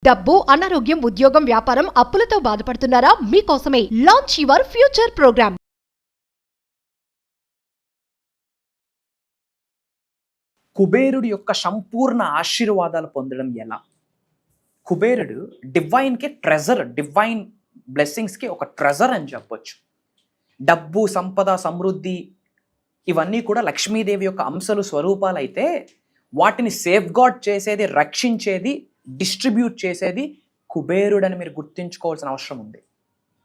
డబ్బు, అనారోగ్యం, ఉద్యోగం, వ్యాపారం, అప్పులతో బాధపడుతున్నారా? మీకోసమే లాంచ్ యువర్ ఫ్యూచర్ ప్రోగ్రామ్. కుబేరుడి యొక్క సంపూర్ణ ఆశీర్వాదాలు పొందడం ఎలా? కుబేరుడు డివైన్కి ట్రెజర్, డివైన్ బ్లెస్సింగ్స్కి ఒక ట్రెజర్ అని చెప్పొచ్చు. డబ్బు, సంపద, సమృద్ధి ఇవన్నీ కూడా లక్ష్మీదేవి యొక్క అంశాలు, స్వరూపాలు అయితే వాటిని సేఫ్ గార్డ్ చేసేది, రక్షించేది, డిస్ట్రిబ్యూట్ చేసేది కుబేరుడని మీరు గుర్తుంచుకోవాల్సిన అవసరం ఉంది.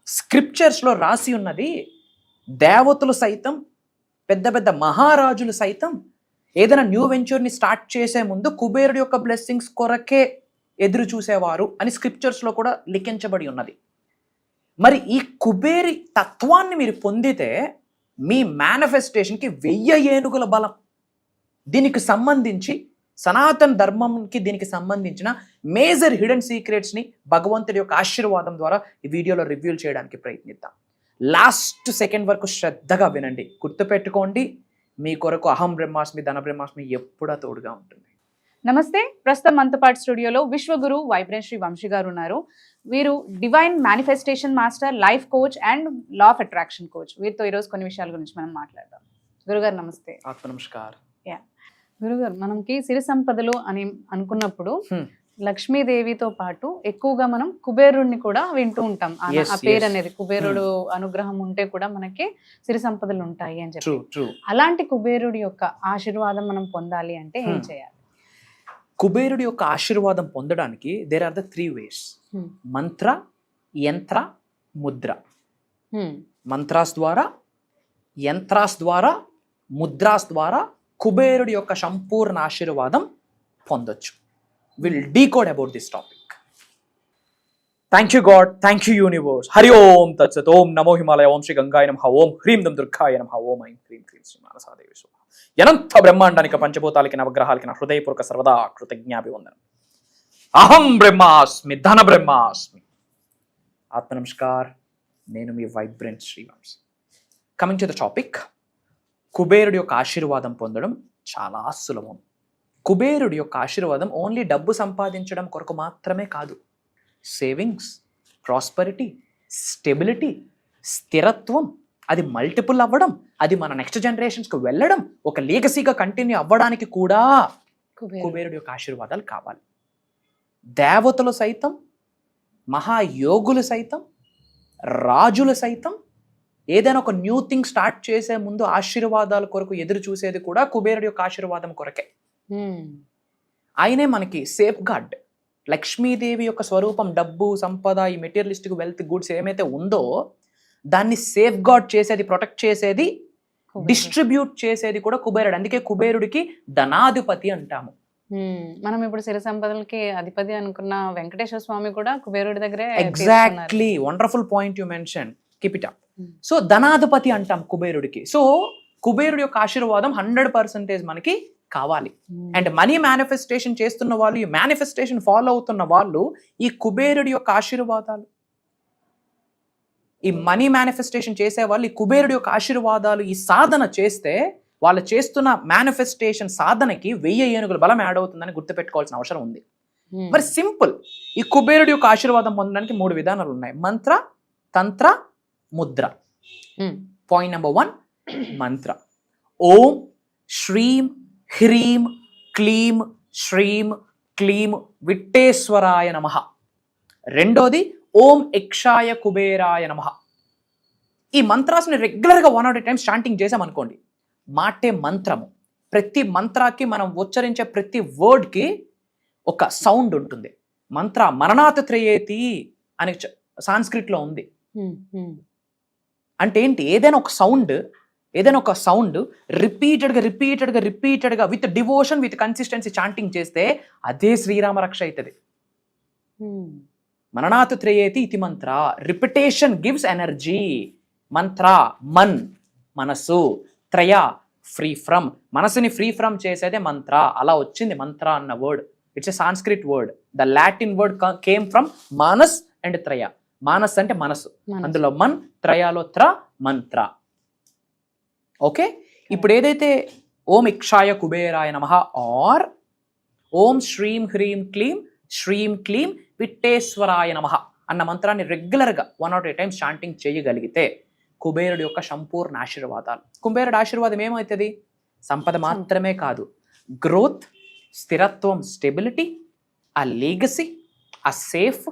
స్క్రిప్చర్స్లో రాసి ఉన్నది, దేవతలు సైతం, పెద్ద పెద్ద మహారాజులు సైతం ఏదైనా న్యూ వెంచర్ని స్టార్ట్ చేసే ముందు కుబేరుడి యొక్క బ్లెస్సింగ్స్ కొరకే ఎదురు చూసేవారు అని స్క్రిప్చర్స్లో కూడా లిఖించబడి ఉన్నది. మరి ఈ కుబేరి తత్వాన్ని మీరు పొందితే మీ మేనిఫెస్టేషన్కి 1000 ఏనుగుల బలం. దీనికి సంబంధించి సనాతన ధర్మంకి దీనికి సంబంధించిన మేజర్ హిడెన్ సీక్రెట్స్ని భగవంతుడి యొక్క ఆశీర్వాదం ద్వారా ఈ వీడియోలో రివ్యూ చేయడానికి ప్రయత్నిద్దాం. లాస్ట్ సెకండ్ వరకు శ్రద్ధగా వినండి. గుర్తుపెట్టుకోండి, మీ కొరకు అహం బ్రహ్మాస్మి, ధన బ్రహ్మాస్మి ఎప్పుడూ తోడుగా ఉంటుంది. నమస్తే. ప్రస్తుతం మనతో పాటు స్టూడియోలో విశ్వగురు వైబ్రెంట్ శ్రీ వంశీ గారు ఉన్నారు. వీరు divine manifestation master, life coach and law of attraction coach. వీరితో ఈరోజు కొన్ని విషయాల గురించి మనం మాట్లాడదాం. గురుగారు నమస్తే. ఆత్మ నమస్కారం. గురుగారు, మనకి సిరి సంపదలు అని అనుకున్నప్పుడు లక్ష్మీదేవితో పాటు ఎక్కువగా మనం కుబేరుడిని కూడా వింటూ ఉంటాం. ఆ పేరు అనేది కుబేరుడు అనుగ్రహం ఉంటే కూడా మనకి సిరి సంపదలు ఉంటాయి అని చెప్పి. అలాంటి కుబేరుడి యొక్క ఆశీర్వాదం మనం పొందాలి అంటే ఏం చేయాలి? కుబేరుడి యొక్క ఆశీర్వాదం పొందడానికి దేర్ ఆర్ ద 3 ways. మంత్ర, యంత్ర, ముద్ర. మంత్రాస్ ద్వారా, యంత్రాస్ ద్వారా, ముద్రాస్ ద్వారా కుబేరుడి యొక్క సంపూర్ణ ఆశీర్వాదం పొందొచ్చు. Will decode about this topic. Thank you god, thank you universe. Hari ఓం తత్సత్. ఓం నమో హిమాలయ, ఓం శ్రీ గంగాయ నమః, ఓం హ్రీం దం దుర్గాయ నమః, ఓం ఐం హ్రీం క్లీం శ్రీ మానసాదేవి స్వాహా. అనంత బ్రహ్మాండానికి, పంచభూతాలకి, నవగ్రహాలకి నా హృదయపూర్వక సర్వదా కృతజ్ఞాభివందనం. అహం బ్రహ్మాస్మి, ధన బ్రహ్మాస్మి. ఆత్మ నమస్కార్. నేను మీ vibrant Srivamshi. Coming to the topic. కుబేరుడి యొక్క ఆశీర్వాదం పొందడం చాలా సులభం. కుబేరుడి యొక్క ఆశీర్వాదం ఓన్లీ డబ్బు సంపాదించడం కొరకు మాత్రమే కాదు. సేవింగ్స్, ప్రాస్పరిటీ, స్టెబిలిటీ, స్థిరత్వం, అది మల్టిపుల్ అవ్వడం, అది మన నెక్స్ట్ జనరేషన్స్కి వెళ్ళడం, ఒక లీగసీగా కంటిన్యూ అవ్వడానికి కూడా కుబేరుడి యొక్క ఆశీర్వాదాలు కావాలి. దేవతలు సైతం, మహాయోగులు సైతం, రాజులు సైతం ఏదైనా ఒక న్యూ థింగ్ స్టార్ట్ చేసే ముందు ఆశీర్వాదాల కొరకు ఎదురు చూసేది కూడా కుబేరుడి యొక్క ఆశీర్వాదం కొరకే. ఆయనే మనకి సేఫ్ గార్డ్. లక్ష్మీదేవి యొక్క స్వరూపం డబ్బు, సంపద, ఈ మెటీరియలిస్టిక్ వెల్త్, గుడ్స్ ఏమైతే ఉందో దాన్ని సేఫ్ గార్డ్ చేసేది, ప్రొటెక్ట్ చేసేది, డిస్ట్రిబ్యూట్ చేసేది కూడా కుబేరుడు. అందుకే కుబేరుడికి ధనాధిపతి అంటాము. మనం ఇప్పుడు సిరి సంపదలకి అధిపతి అనుకున్న వెంకటేశ్వర స్వామి కూడా కుబేరుడి దగ్గరే. Exactly, wonderful point you mention. Keep it up. So ధనాధిపతి అంటాం కుబేరుడికి. సో కుబేరుడి యొక్క ఆశీర్వాదం 100% మనకి కావాలి. అండ్ మనీ మేనిఫెస్టేషన్ చేస్తున్న వాళ్ళు, ఈ మేనిఫెస్టేషన్ ఫాలో అవుతున్న వాళ్ళు ఈ కుబేరుడి యొక్క ఆశీర్వాదాలు, ఈ మనీ మేనిఫెస్టేషన్ చేసే వాళ్ళు ఈ కుబేరుడి యొక్క ఆశీర్వాదాలు ఈ సాధన చేస్తే వాళ్ళు చేస్తున్న మేనిఫెస్టేషన్ సాధనకి 1000 ఏనుగుల బలం యాడ్ అవుతుందని గుర్తుపెట్టుకోవాల్సిన అవసరం ఉంది. మరి సింపుల్. ఈ కుబేరుడి యొక్క ఆశీర్వాదం పొందడానికి 3 విధానాలు ఉన్నాయి. మంత్ర, తంత్ర, ముద్ర. పాయింట్ నెంబర్ 1, మంత్ర. ఓం శ్రీం హ్రీం క్లీం శ్రీం క్లీం విట్టేశ్వరాయ నమః. రెండోది ఓం యక్షాయ కుబేరాయ నమః. ఈ మంత్రాస్ని రెగ్యులర్గా 100 times చాంటింగ్ చేసామనుకోండి, మాటే మంత్రము. ప్రతి మంత్రాకి మనం ఉచ్చరించే ప్రతి వర్డ్కి ఒక సౌండ్ ఉంటుంది. మంత్ర మరణాత్ త్రయేతి అని సాంస్క్రిట్లో ఉంది. అంటే ఏంటి? ఏదైనా ఒక సౌండ్ రిపీటెడ్గా with devotion, with consistency chanting చేస్తే అదే శ్రీరామ రక్ష అవుతుంది. మరణాత్ త్రయేతి ఇతి మంత్ర. Repetition gives energy. మంత్ర మన్, మనసు, త్రయ ఫ్రీ ఫ్రమ్, మనసుని ఫ్రీ ఫ్రమ్ చేసేదే మంత్ర. అలా వచ్చింది మంత్ర అన్న word. It's a Sanskrit word. The Latin word came from manas and traya. మానస్ అంటే మనసు, అందులో మన్, త్రయాలో త్ర, మంత్ర. ఓకే. ఇప్పుడు ఏదైతే ఓం ఇక్షాయ కుబేరాయ నమః ఆర్ ఓం శ్రీం హ్రీం క్లీం శ్రీం క్లీం విట్టేశ్వరాయ నమః అన్న మంత్రాన్ని రెగ్యులర్గా 1 or 2 times చాంటింగ్ చేయగలిగితే కుబేరుడి యొక్క సంపూర్ణ ఆశీర్వాదాలు. కుబేరుడి ఆశీర్వాదం ఏమవుతుంది? సంపద మాత్రమే కాదు, గ్రోత్, స్థిరత్వం, స్టెబిలిటీ, ఆ లీగసీ, ఆ సేఫ్,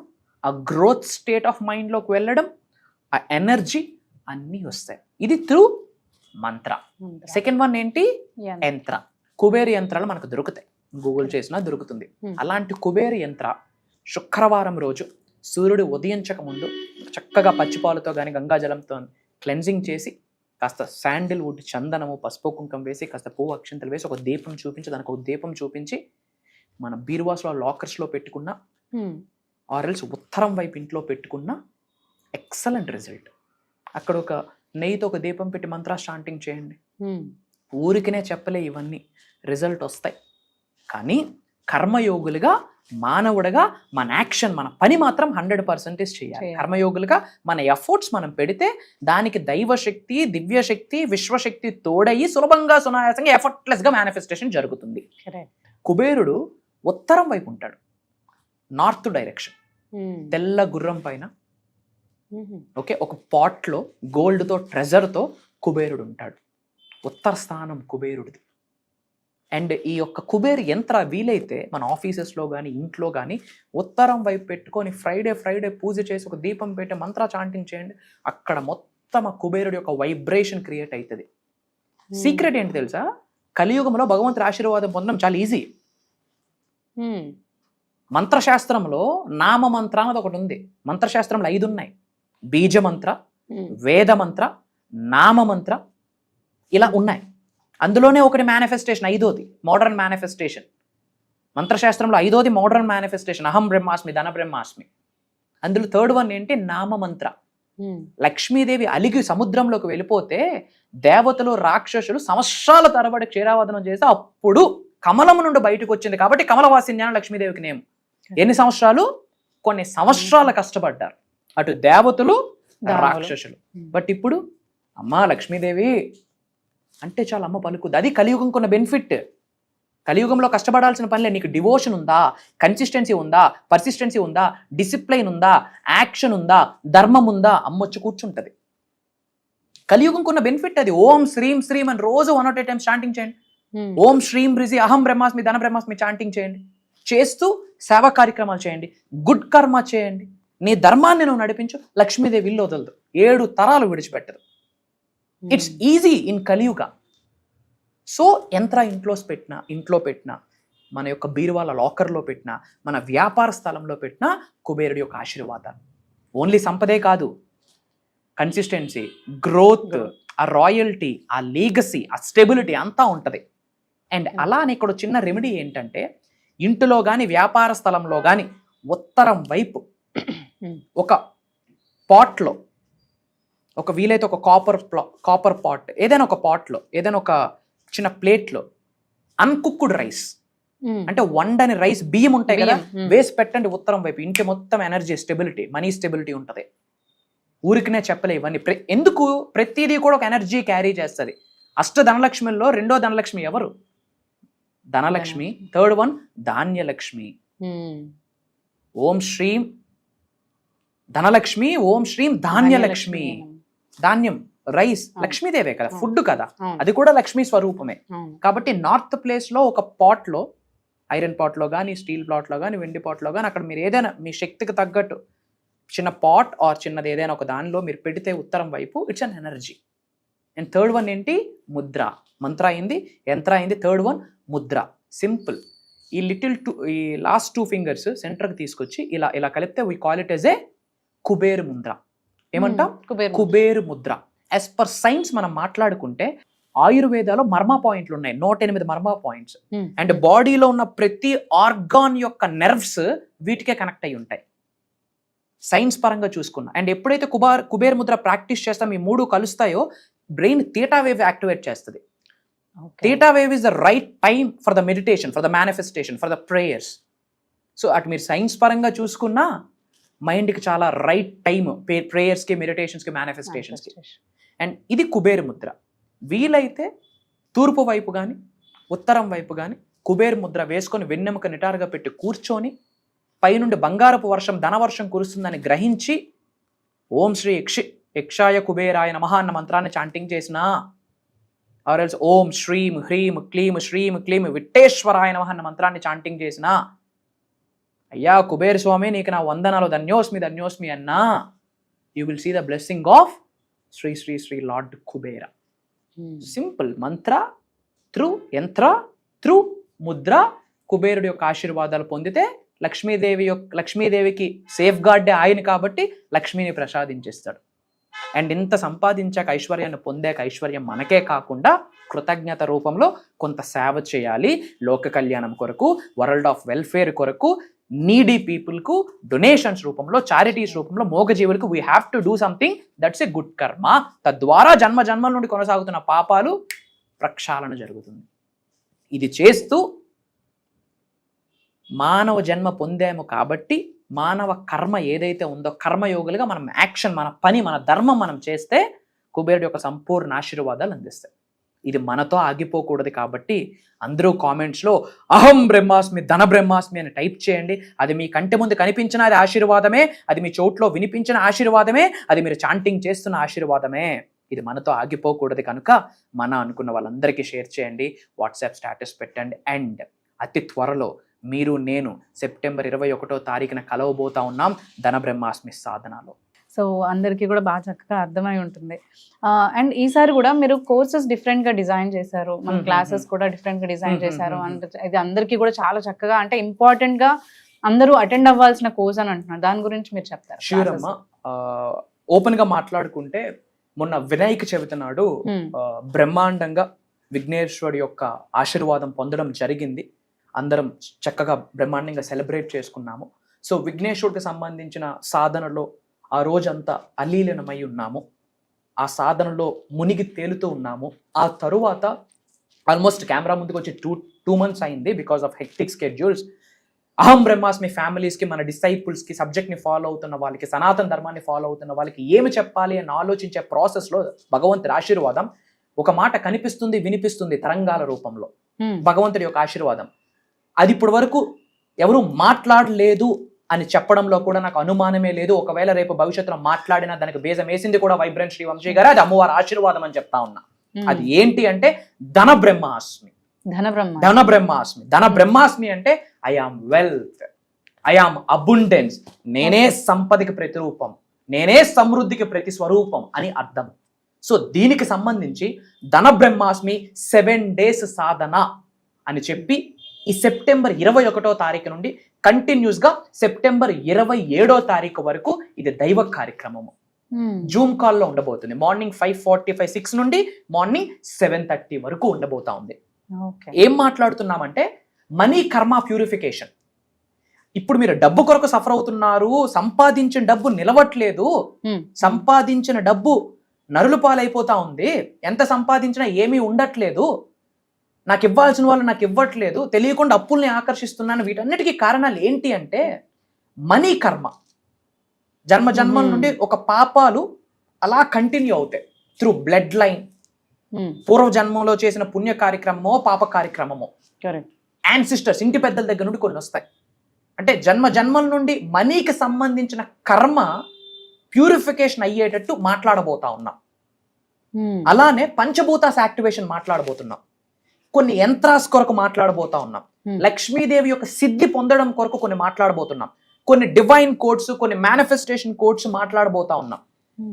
ఆ గ్రోత్ స్టేట్ ఆఫ్ మైండ్లోకి వెళ్ళడం, ఆ ఎనర్జీ అన్నీ వస్తాయి. ఇది త్రూ మంత్ర. సెకండ్ వన్ ఏంటి? యంత్ర. కుబేరు యంత్రాలు మనకు దొరుకుతాయి, గూగుల్ చేసినా దొరుకుతుంది. అలాంటి కుబేరు యంత్ర శుక్రవారం రోజు సూర్యుడు ఉదయించక ముందు చక్కగా పచ్చిపాలతో కానీ గంగాజలంతో క్లెన్జింగ్ చేసి కాస్త శాండిల్వుడ్, చందనము, పసుపు కుంకం వేసి కాస్త పువ్వు అక్షంతలు వేసి ఒక దీపం చూపించి, దానికి ఒక దీపం చూపించి మన బీరువాస్లో లాకర్స్లో పెట్టుకున్న ఆర్ఎల్స్ ఉత్తరం వైపు ఇంట్లో పెట్టుకున్న ఎక్సలెంట్ రిజల్ట్. అక్కడ ఒక నెయ్యితో ఒక దీపం పెట్టి మంత్రా చాంటింగ్ చేయండి. ఊరికినే చెప్పలే, ఇవన్నీ రిజల్ట్ వస్తాయి. కానీ కర్మయోగులుగా, మానవుడిగా మన యాక్షన్, మన పని మాత్రం 100% చేయాలి. కర్మయోగులుగా మన ఎఫర్ట్స్ మనం పెడితే దానికి దైవశక్తి, దివ్యశక్తి, విశ్వశక్తి తోడయి సులభంగా, సునాయాసంగా, ఎఫర్ట్లెస్గా మేనిఫెస్టేషన్ జరుగుతుంది. కుబేరుడు ఉత్తరం వైపు ఉంటాడు, నార్త్ డైరెక్షన్, తెల్ల గుర్రం పైన. ఓకే, ఒక పాట్లో గోల్డ్తో, ట్రెజర్తో కుబేరుడు ఉంటాడు. ఉత్తర స్థానం కుబేరుడిది. అండ్ ఈ యొక్క కుబేరు యంత్ర వీలైతే మన ఆఫీసెస్లో కానీ ఇంట్లో కానీ ఉత్తరం వైపు పెట్టుకొని ఫ్రైడే పూజ చేసి ఒక దీపం పెట్టి మంత్ర చాంటింగ్ చేయండి. అక్కడ మొత్తం ఆ కుబేరుడి యొక్క వైబ్రేషన్ క్రియేట్ అవుతుంది. సీక్రెట్ ఏంటి తెలుసా? కలియుగంలో భగవంతుడి ఆశీర్వాదం పొందడం చాలా ఈజీ. మంత్రశాస్త్రంలో నామ మంత్ర అన్నది ఒకటి ఉంది. మంత్రశాస్త్రంలో 5 ఉన్నాయి: బీజ మంత్ర, వేద మంత్ర, నామ మంత్ర, ఇలా ఉన్నాయి. అందులోనే ఒకటి మేనిఫెస్టేషన్, 5వది మోడర్న్ మేనిఫెస్టేషన్. మంత్రశాస్త్రంలో 5వది మోడర్న్ మేనిఫెస్టేషన్, అహం బ్రహ్మాస్మి, ధన బ్రహ్మాస్మి. అందులో 3rd వన్ ఏంటి? నామ మంత్ర. లక్ష్మీదేవి అలిగి సముద్రంలోకి వెళ్ళిపోతే దేవతలు, రాక్షసులు సంవత్సరాల తరబడి క్షీరావదనం చేస్తే అప్పుడు కమలము నుండి బయటకు వచ్చింది. కాబట్టి కమలవాసిన్యాన్ని లక్ష్మీదేవికి నేమ్. ఎన్ని సంవత్సరాలు? కొన్ని సంవత్సరాలు కష్టపడ్డారు అటు దేవతలు, రాక్షసులు. బట్ ఇప్పుడు అమ్మా లక్ష్మీదేవి అంటే చాలా అమ్మ పలుకుద్ది. అది కలియుగం కొన్న బెనిఫిట్. కలియుగంలో కష్టపడాల్సిన పనిలే. నీకు డివోషన్ ఉందా, కన్సిస్టెన్సీ ఉందా, పర్సిస్టెన్సీ ఉందా, డిసిప్లైన్ ఉందా, యాక్షన్ ఉందా, ధర్మం ఉందా, అమ్మొచ్చి కూర్చుంటది. కలియుగం కొన్న బెనిఫిట్ అది. ఓం శ్రీం శ్రీం అని రోజు 1 or 2 times చాంటింగ్ చేయండి. ఓం శ్రీం రిజి అహం బ్రహ్మాస్మి, ధన బ్రహ్మాస్మి చాంటింగ్ చేయండి. చేస్తూ సేవా కార్యక్రమాలు చేయండి, గుడ్ కర్మ చేయండి. నీ ధర్మాన్ని నువ్వు నడిపించు. లక్ష్మీదేవి ఇల్లు వదలదు, 7 తరాలు విడిచిపెట్టదు. ఇట్స్ ఈజీ ఇన్ కలియుగ. సో యంత్ర ఇంట్లో పెట్టిన, మన యొక్క బీరువాల లాకర్లో పెట్టిన, మన వ్యాపార స్థలంలో పెట్టిన కుబేరుడి యొక్క ఆశీర్వాదాలు. ఓన్లీ సంపదే కాదు, కన్సిస్టెన్సీ, గ్రోత్, ఆ రాయల్టీ, ఆ లీగసీ, ఆ స్టెబిలిటీ అంతా ఉంటుంది. అండ్ అలానే ఇక్కడ చిన్న రెమెడీ ఏంటంటే, ఇంటిలో కానీ వ్యాపార స్థలంలో కానీ ఉత్తరం వైపు ఒక పాట్లో, ఒక వీలైతే ఒక కాపర్ పాట్, ఏదైనా ఒక పాట్లో, ఏదైనా ఒక చిన్న ప్లేట్లో అన్కుక్డ్ రైస్, అంటే వండని రైస్, బియ్యం ఉంటాయి కదా, వేసి పెట్టండి ఉత్తరం వైపు. ఇంటి మొత్తం ఎనర్జీ, స్టెబిలిటీ, మనీ స్టెబిలిటీ ఉంటుంది. ఊరికినే చెప్పలే ఇవన్నీ. ఎందుకు? ప్రతిదీ కూడా ఒక ఎనర్జీ క్యారీ చేస్తుంది. అష్ట ధనలక్ష్మిలో 2వ ధనలక్ష్మి ఎవరు? ధనలక్ష్మి. 3rd one Dhanyalakshmi. ఓం శ్రీం ధనలక్ష్మి, ఓం శ్రీం ధాన్యలక్ష్మి. ధాన్యం, రైస్ లక్ష్మీదేవే కదా, ఫుడ్ కదా, అది కూడా లక్ష్మీ స్వరూపమే. కాబట్టి నార్త్ ప్లేస్లో ఒక పాట్లో, ఐరన్ పాట్లో కానీ, స్టీల్ పాట్లో కానీ, వెండి పాట్లో కానీ, అక్కడ మీరు ఏదైనా మీ శక్తికి తగ్గట్టు చిన్న పాట్ ఆర్ చిన్నది ఏదైనా ఒక దానిలో మీరు పెడితే ఉత్తరం వైపు, it's an energy. And 3rd one ఏంటి? ముద్ర. మంత్ర అయింది, యంత్ర అయింది, 3rd వన్ ముద్ర. సింపుల్. ఈ ఈ లాస్ట్ 2 fingers సెంటర్కి తీసుకొచ్చి ఇలా కలిపితే వీ కాల్ ఇట్ ఎస్ ఏ కుబేరు ముద్ర. ఏమంటాం? Kuberu Mudra. As per science మనం మాట్లాడుకుంటే ఆయుర్వేదాలో మర్మ పాయింట్లు ఉన్నాయి, 108 మర్మ పాయింట్స్. అండ్ బాడీలో ఉన్న ప్రతి ఆర్గాన్ యొక్క నెర్వ్స్ వీటికే కనెక్ట్ అయి ఉంటాయి సైన్స్ పరంగా చూసుకున్నా. అండ్ ఎప్పుడైతే కుబేర్ ముద్ర ప్రాక్టీస్ చేస్తాం, ఈ 3 కలుస్తాయో బ్రెయిన్ థీటా వేవ్ యాక్టివేట్ చేస్తుంది. Theta wave is the right time for the meditation, for the manifestation, for the prayers. So అటు మీరు సైన్స్ పరంగా చూసుకున్నా మైండ్కి చాలా రైట్ టైం ప్రేయర్స్కి, మెడిటేషన్స్కి, మేనిఫెస్టేషన్స్కి. అండ్ ఇది కుబేర్ ముద్ర. వీలైతే తూర్పు వైపు కానీ ఉత్తరం వైపు కానీ కుబేర్ ముద్ర వేసుకొని వెన్నెముక నిటారుగా పెట్టి కూర్చొని పైనుండి బంగారపు వర్షం ధనవర్షం కురుస్తుందని గ్రహించి ఓం శ్రీ యక్షాయ కుబేరాయ నమః అన్న మంత్రాన్ని చాంటింగ్ చేసినా, ఆర్ ఎల్స్ ఓం శ్రీం హ్రీం క్లీం శ్రీం క్లీం విట్టేశ్వరాయ నమః అన్న మంత్రాన్ని చాంటింగ్ చేసినా, అయ్యా కుబేర స్వామి నీకు నా వందనాలు ధన్యోస్మి అన్నా, you will see the blessing of Shri Shri Shri lord Kubera. Simple mantra through yantra through mudra కుబేరుడి యొక్క ఆశీర్వాదాలు పొందితే లక్ష్మీదేవికి సేఫ్ గార్డే ఆయన కాబట్టి లక్ష్మిని ప్రసాదించేస్తాడు. అండ్ ఇంత సంపాదించాక ఐశ్వర్యాన్ని పొందాక ఐశ్వర్యం మనకే కాకుండా కృతజ్ఞత రూపంలో కొంత సేవ చేయాలి, లోక కళ్యాణం కొరకు, వరల్డ్ ఆఫ్ వెల్ఫేర్ కొరకు, నీడీ పీపుల్కు డొనేషన్స్ రూపంలో, చారిటీస్ రూపంలో, మోగజీవులకు we have to do something that's a good karma. తద్వారా జన్మల నుండి కొనసాగుతున్న పాపాలు ప్రక్షాళన జరుగుతుంది. ఇది చేస్తూ మానవ జన్మ పొందాము కాబట్టి మానవ కర్మ ఏదైతే ఉందో కర్మయోగులుగా మనం యాక్షన్, మన పని, మన ధర్మం మనం చేస్తే కుబేరుడు యొక్క సంపూర్ణ ఆశీర్వాదాలు అందిస్తాయి. ఇది మనతో ఆగిపోకూడదు కాబట్టి అందరూ కామెంట్స్లో అహం బ్రహ్మాస్మి ధన బ్రహ్మాస్మి అని టైప్ చేయండి. అది మీ కంటి ముందు కనిపించిన అది ఆశీర్వాదమే, అది మీ చోట్లో వినిపించిన ఆశీర్వాదమే, అది మీరు చాంటింగ్ చేస్తున్న ఆశీర్వాదమే. ఇది మనతో ఆగిపోకూడదు కనుక మన అనుకున్న వాళ్ళందరికీ షేర్ చేయండి, వాట్సాప్ స్టేటస్ పెట్టండి. అండ్ అతి త్వరలో మీరు నేను సెప్టెంబర్ 21వ తారీఖున కలవబోతా ఉన్నాం ధన బ్రహ్మాస్మి సాధనలో. సో అందరికీ కూడా బాగా చక్కగా అర్థమై ఉంటుంది. అండ్ ఈసారి కూడా మీరు కోర్సెస్ డిఫరెంట్ గా డిజైన్ చేశారు, మన క్లాసెస్ కూడా డిఫరెంట్ గా డిజైన్ చేశారు. అండ్ ఇది అందరికీ కూడా చాలా చక్కగా, అంటే ఇంపార్టెంట్ గా అందరూ అటెండ్ అవ్వాల్సిన కోర్స్ అని అంటున్నారు. దాని గురించి మీరు చెప్తారు? ష్యూర్ అమ్మా. ఓపెన్ గా మాట్లాడుకుంటే మొన్న వినాయక చవితి నాడు బ్రహ్మాండంగా విఘ్నేశ్వరుడి యొక్క ఆశీర్వాదం పొందడం జరిగింది. అందరం చక్కగా బ్రహ్మాండంగా సెలబ్రేట్ చేసుకున్నాము. సో విఘ్నేశ్వరుడికి సంబంధించిన సాధనలో ఆ రోజంతా అలీలనమై ఉన్నాము, ఆ సాధనలో మునిగి తేలుతూ ఉన్నాము. ఆ తరువాత ఆల్మోస్ట్ కెమెరా ముందుకు వచ్చి టూ మంత్స్ అయింది బికాస్ ఆఫ్ హెక్టిక్ స్కెడ్యూల్స్. అహం బ్రహ్మాస్మి ఫ్యామిలీస్కి, మన డిసైపుల్స్కి, సబ్జెక్ట్ని ఫాలో అవుతున్న వాళ్ళకి, సనాతన ధర్మాన్ని ఫాలో అవుతున్న వాళ్ళకి ఏమి చెప్పాలి అని ఆలోచించే ప్రాసెస్లో భగవంతుడి ఆశీర్వాదం ఒక మాట కనిపిస్తుంది, వినిపిస్తుంది తరంగాల రూపంలో. భగవంతుడి యొక్క ఆశీర్వాదం అది ఇప్పటి వరకు ఎవరు మాట్లాడలేదు అని చెప్పడంలో కూడా నాకు అనుమానమే లేదు. ఒకవేళ రేపు భవిష్యత్తులో మాట్లాడినా దానికి బేజం వేసింది కూడా వైబ్రెంట్ శ్రీ వంశీ గారు, అది అమ్మవారి ఆశీర్వాదం అని చెప్తా ఉన్నా. అది ఏంటి అంటే ధన బ్రహ్మాస్మి. ధన బ్రహ్మాస్మి అంటే I am wealth, I am abundance, నేనే సంపదకి ప్రతిరూపం, నేనే సమృద్ధికి ప్రతి స్వరూపం అని అర్థం. సో దీనికి సంబంధించి ధన బ్రహ్మాస్మి 7 days సాధన అని చెప్పి ఈ సెప్టెంబర్ 21వ తారీఖు నుండి కంటిన్యూస్ గా సెప్టెంబర్ 27వ తారీఖు వరకు ఇది దైవ కార్యక్రమము జూమ్ కాల్లో ఉండబోతుంది. మార్నింగ్ 5:45, 6 నుండి మార్నింగ్ 7:30 వరకు ఉండబోతా ఉంది. ఏం మాట్లాడుతున్నామంటే మనీ కర్మ ప్యూరిఫికేషన్. ఇప్పుడు మీరు డబ్బు కొరకు సఫర్ అవుతున్నారు, సంపాదించిన డబ్బు నిలవట్లేదు, సంపాదించిన డబ్బు నరులు పాలైపోతా ఉంది, ఎంత సంపాదించినా ఏమీ ఉండట్లేదు, నాకు ఇవ్వాల్సిన వాళ్ళు నాకు ఇవ్వట్లేదు, తెలియకుండా అప్పుల్ని ఆకర్షిస్తున్నాను. వీటన్నిటికీ కారణాలు ఏంటి అంటే మనీ కర్మ. జన్మల నుండి ఒక పాపాలు అలా కంటిన్యూ అవుతాయి త్రూ బ్లడ్ లైన్. పూర్వ జన్మంలో చేసిన పుణ్య కార్యక్రమమో పాప కార్యక్రమమో, యాన్సిస్టర్స్, ఇంటి పెద్దల దగ్గర నుండి కొన్ని వస్తాయి. అంటే జన్మల నుండి మనీకి సంబంధించిన కర్మ ప్యూరిఫికేషన్ అయ్యేటట్టు మాట్లాడబోతా ఉన్నాం. అలానే పంచభూతాస్ యాక్టివేషన్ మాట్లాడబోతున్నాం, కొన్ని యంత్రాస్ కొరకు మాట్లాడబోతా ఉన్నాం, లక్ష్మీదేవి యొక్క సిద్ధి పొందడం కొరకు కొన్ని మాట్లాడబోతున్నాం, కొన్ని డివైన్ కోడ్స్, కొన్ని మేనిఫెస్టేషన్ కోడ్స్ మాట్లాడబోతా ఉన్నాం,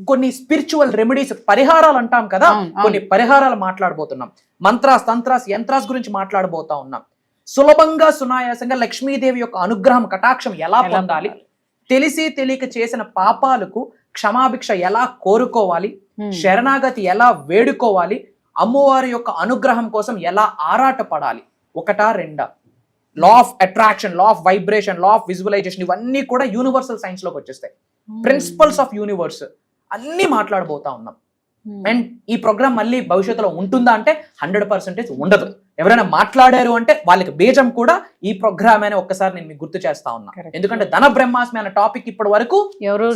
కొన్ని స్పిరిచువల్ రెమెడీస్, పరిహారాలు అంటాం కదా, కొన్ని పరిహారాలు మాట్లాడబోతున్నాం, మంత్రాస్, తంత్రాస్, యంత్రాస్ గురించి మాట్లాడబోతా ఉన్నాం. సులభంగా సునాయాసంగా లక్ష్మీదేవి యొక్క అనుగ్రహం, కటాక్షం ఎలా పొందాలి, తెలిసి తెలియక చేసిన పాపాలకు క్షమాభిక్ష ఎలా కోరుకోవాలి, శరణాగతి ఎలా వేడుకోవాలి, అమ్మవారి యొక్క అనుగ్రహం కోసం ఎలా ఆరాట పడాలి, ఒకటా రెండా, law of attraction, law of vibration, law of visualisation, ఇవన్నీ కూడా యూనివర్సల్ సైన్స్ లోకి వచ్చేస్తాయి. ప్రిన్సిపల్స్ ఆఫ్ యూనివర్స్ అన్ని మాట్లాడబోతా ఉన్నాం. అండ్ ఈ ప్రోగ్రామ్ మళ్ళీ భవిష్యత్తులో ఉంటుందా అంటే 100% ఉండదు. ఎవరైనా మాట్లాడారు అంటే వాళ్ళకి బీజం కూడా ఈ ప్రోగ్రామ్ అని ఒక్కసారి నేను మీకు గుర్తు చేస్తా ఉన్నా. ఎందుకంటే ధన బ్రహ్మాస్మి అనే టాపిక్ ఇప్పటి వరకు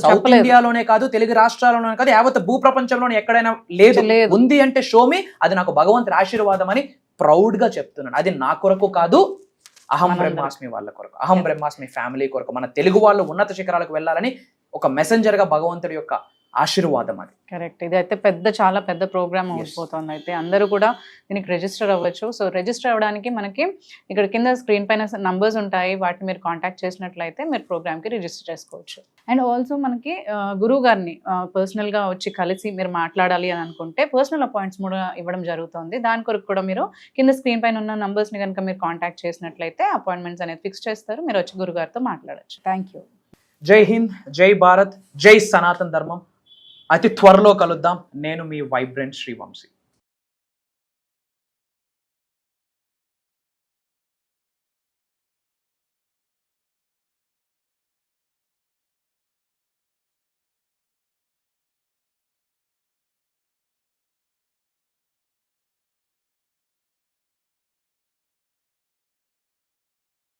సౌత్ ఇండియాలోనే కాదు, తెలుగు రాష్ట్రాల్లోనే కాదు, యావత్ భూ ప్రపంచంలోనే ఎక్కడైనా లేదు. ఉంది అంటే షోమి, అది నాకు భగవంతుడి ఆశీర్వాదం అని ప్రౌడ్ గా చెప్తున్నాను. అది నా కొరకు కాదు, అహం బ్రహ్మాస్మి వాళ్ళ కొరకు, అహం బ్రహ్మాస్మి ఫ్యామిలీ కొరకు, మన తెలుగు వాళ్ళు ఉన్నత శిఖరాలకు వెళ్ళాలని ఒక మెసెంజర్ గా భగవంతుడి యొక్క ఆశీర్వాదం అది. కరెక్ట్. ఇది అయితే చాలా పెద్ద ప్రోగ్రామ్ అయిపోతుంది. అయితే అందరూ కూడా దీనికి రిజిస్టర్ అవ్వచ్చు. సో రిజిస్టర్ అవ్వడానికి మనకి ఇక్కడ కింద స్క్రీన్ పైన నంబర్స్ ఉంటాయి, వాటిని మీరు కాంటాక్ట్ చేసినట్లయితే మీరు ప్రోగ్రామ్కి రిజిస్టర్ చేసుకోవచ్చు. అండ్ ఆల్సో మనకి గురువు గారిని పర్సనల్గా వచ్చి కలిసి మీరు మాట్లాడాలి అని అనుకుంటే పర్సనల్ అపాయింట్స్ కూడా ఇవ్వడం జరుగుతుంది. దాని కొరకు కూడా మీరు కింద స్క్రీన్ పైన ఉన్న నంబర్స్ని కనుక మీరు కాంటాక్ట్ చేసినట్లయితే అపాయింట్మెంట్స్ అనేది ఫిక్స్ చేస్తారు. మీరు వచ్చి గురుగారితో మాట్లాడచ్చు. Thank you. జై హింద్, జై భారత్, జై సనాతన ధర్మం. అతి త్వరలో కలుద్దాం. నేను మీ వైబ్రెంట్ శ్రీవంశీ.